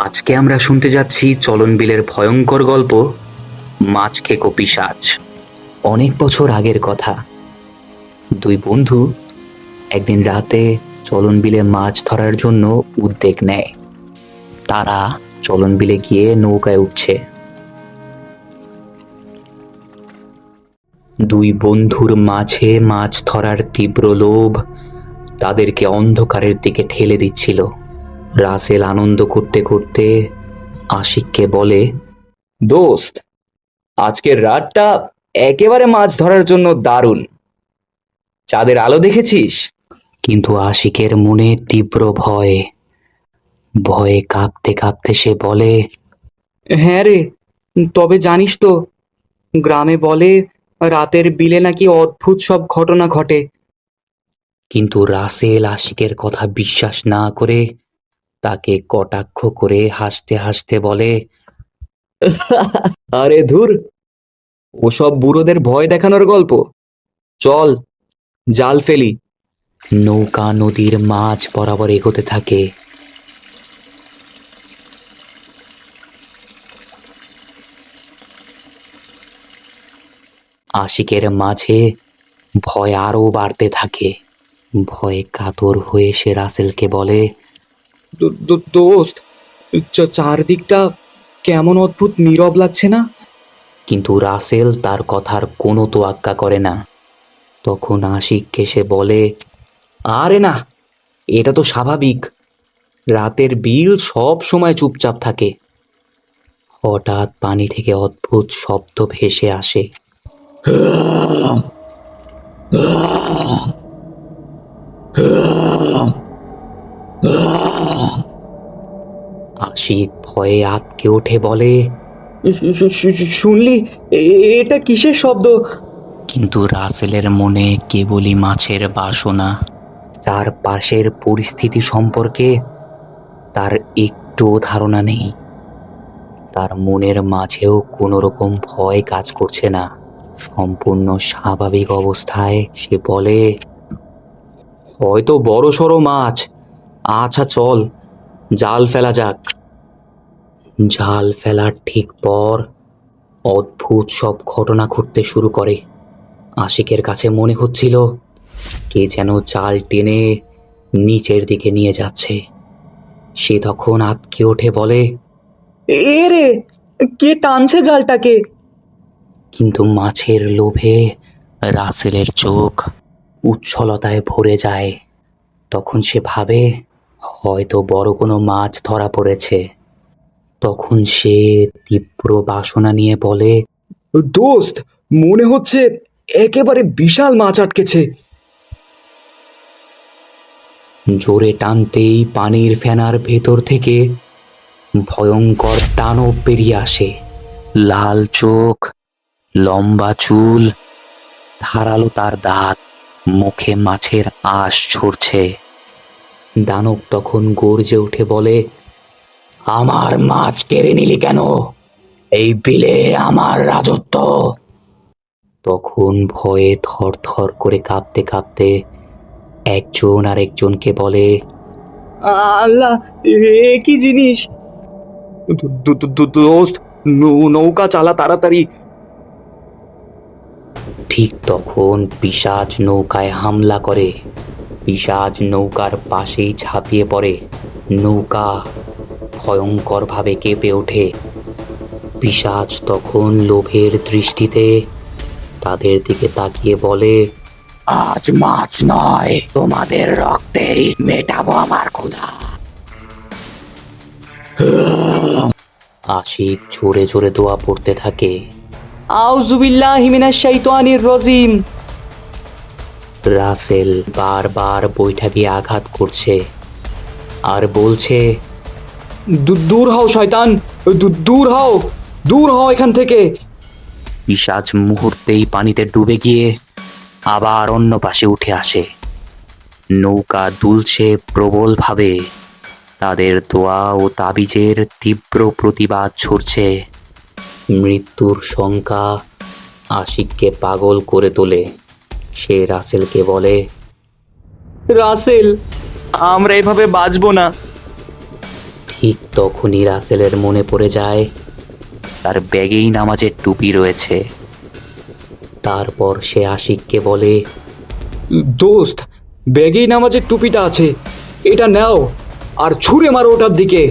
আজকে আমরা শুনতে যাচ্ছি চলন বিলের ভয়ঙ্কর গল্প, মাছ খেকো পিশাচ। অনেক বছর আগের কথা। দুই বন্ধু একদিন রাতে চলন বিলে মাছ ধরার জন্য উদ্যোগ নেয়। তারা চলন বিলে গিয়ে নৌকায় উঠছে। দুই বন্ধুর মাঝে মাছ ধরার তীব্র লোভ তাদেরকে অন্ধকারের দিকে ঠেলে দিচ্ছিল। রাসেল আনন্দ করতে করতে আশিককে বলে, দোস্ত, আজকের রাতটা একেবারে মাছ ধরার জন্য দারুণ। চাঁদের আলো দেখেছিস? কিন্তু আশিকের মনে তীব্র ভয়। ভয়ে কাঁপতে কাঁপতে সে বলে, হ্যাঁ রে, তবে জানিস তো, গ্রামে বলে রাতের বিলে নাকি অদ্ভুত সব ঘটনা ঘটে। কিন্তু রাসেল আশিকের কথা বিশ্বাস না করে তাকে কটাক্ষ করে হাসতে হাসতে বলে, আরে ধুর, ওসব বুড়োদের ভয় দেখানোর গল্প। চল, জাল ফেলি। নৌকা নদীর মাঝ বরাবর এগোতে থাকে। আশিকের মাঝে ভয় আরো বাড়তে থাকে। ভয়ে কাতর হয়ে সে রাসেলকে বলে, দোস্ত, চারদিকটা কেমন অদ্ভুত নীরব লাগছে না? কিন্তু রাসেল তার কথার কোনো তোয়াক্কা করে না। তখন আশিককে সে বলে, আরে না, এটা তো স্বাভাবিক। রাতের বিল সব সময় চুপচাপ থাকে। হঠাৎ পানি থেকে অদ্ভুত শব্দ ভেসে আসে। আশিক ভয়ে আঁতকে ওঠে, বলে, শুনলি? এটা কিসের শব্দ? কিন্তু রাসেলের মনে কেবলই মাছের বাসনা। চারপাশের পরিস্থিতি সম্পর্কে তার একটুও ধারণা নেই। তার মনের মাঝেও কোনো রকম ভয় কাজ করছে না। সম্পূর্ণ স্বাভাবিক অবস্থায় সে বলে, হয়তো বড় সড়ো মাছ। আচ্ছা চল, জাল ফেলা যাক। জাল ফেলার ঠিক পর অদ্ভুত সব ঘটনা ঘটতে শুরু করে। আশিকের কাছে মনে হচ্ছিল কে যেন জাল টেনে নিচের দিকে নিয়ে যাচ্ছে। সে তখন আঁতকে ওঠে, বলে, এ রে, কে টানছে জালটাকে? কিন্তু মাছের লোভে রাসেলের চোখ উচ্ছলতায় ভরে যায়। তখন সে ভাবে হয়তো বড় কোনো মাছ ধরা পড়েছে। তখন সে তীব্র বাসনা নিয়ে বলে, দোস্ত, মনে হচ্ছে একেবারে বিশাল মাছ আটকেছে। জোরে টানতেই পানির ফেনার ভেতর থেকে ভয়ঙ্কর দানব বেরিয়ে আসে। লাল চোখ, লম্বা চুল, ধারালো তার দাঁত, মুখে মাছের আঁশ ঝরছে। দানব তখন গর্জে উঠে বলে, আমার মাছ কেড়ে নিলি কেন? এই বিলে আমার রাজত্ব। তখন ভয়ে থর থর করে কাঁপতে কাঁপতে একজন আরেকজনকে বলে, আল্লাহ, এ কি জিনিস? দোস্ত, নৌকা চালা তাড়াতাড়ি। ঠিক তখন পিশাচ নৌকায় হামলা করে। পিশাচ নৌকার পাশেই ঝাঁপিয়ে পড়ে। নৌকা ভয়ঙ্করভাবে কেঁপে ওঠে। পিশাচ তখন লোভের দৃষ্টিতে তাদের দিকে তাকিয়ে বলে, আজ মাছ নয়, তোমাদের রক্তেই মেটাবো আমার ক্ষুধা। আশিক জোরে জোরে দোয়া পড়তে থাকে, আউযুবিল্লাহি মিনাশ শাইতানির রাজিম। রাসেল বারবার বৈঠা দিয়ে আঘাত করছে আর বলছে, দূর হও শয়তান, দূর হও, দূর হও এখান থেকে। পিশাচ মুহূর্তেই পানিতে ডুবে গিয়ে আবার অন্য পাশে উঠে আসে। নৌকা দুলছে প্রবলভাবে। তাদের দোয়া ও তাবিজের তীব্র প্রতিবাদ ছড়ছে। মৃত্যুর শঙ্কা আশিককে পাগল করে তোলে। সে রাসেলকে বলে, রাসেল, আমরা এভাবে বাঁচবো না। ঠিক তখনই রাসেলের মনে পড়ে যায় তার ব্যাগেই নামাজের টুপি রয়েছে। তারপর সে আশিককে বলে, দোস্ত, ব্যাগেই নামাজের টুপিটা আছে, এটা নাও আর ছুঁড়ে মারো ওটার দিকে।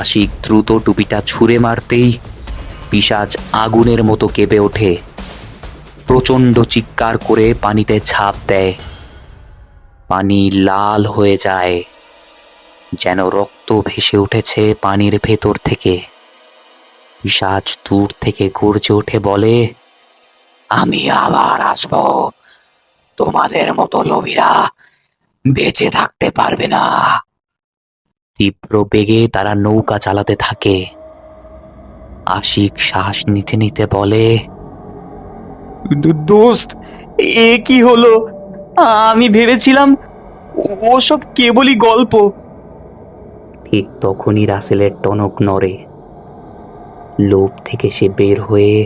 আশিক দ্রুত টুপিটা ছুঁড়ে মারতেই পিশাচ আগুনের মতো কেঁপে ওঠে, প্রচণ্ড চিৎকার করে পানিতে ঝাঁপ দেয়। পানি লাল হয়ে যায়, যেন রক্ত ভেসে উঠেছে পানির ভেতর থেকে। পিশাচ দূর থেকে গর্জে ওঠে, বলে, আমি আবার আসবো, তোমাদের মতো লোভীরা বেঁচে থাকতে পারবে না। তীব্র বেগে তারা নৌকা চালাতে থাকে। আশিক শ্বাস নিতে নিতে বলে, দোস্ত, এ কি হলো? আমি ভেবেছিলাম ওসব কেবলই গল্প। ঠিক তখনই রাসেলের টনক নড়ে। লোভ থেকে সে বের হয়ে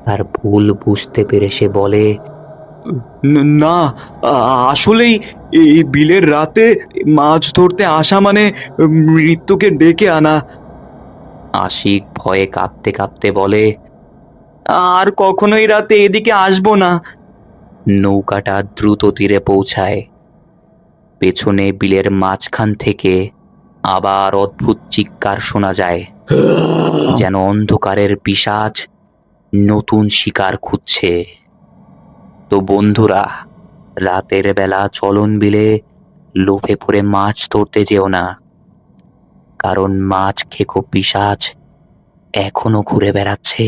তার ভুল বুঝতে পেরে সে বলে, না, আসলেই এই বিলের রাতে মাছ ধরতে আসা মানে মৃত্যুকে ডেকে আনা। আশিক ভয়ে কাঁপতে কাঁপতে বলে, আর কখনোই রাতে এদিকে আসবো না। নৌকাটা দ্রুত তীরে পৌঁছায়। পেছনে বিলের মাঝখান থেকে আবার অদ্ভুত চিৎকার শোনা যায়, যেন অন্ধকারের পিশাচ নতুন শিকার খুঁজছে। তো বন্ধুরা, রাতের বেলা চলন বিলে লোভে পড়ে মাছ ধরতে যেও না, কারণ মাছ খেকো পিশাচ এখনো ঘুরে বেড়াচ্ছে।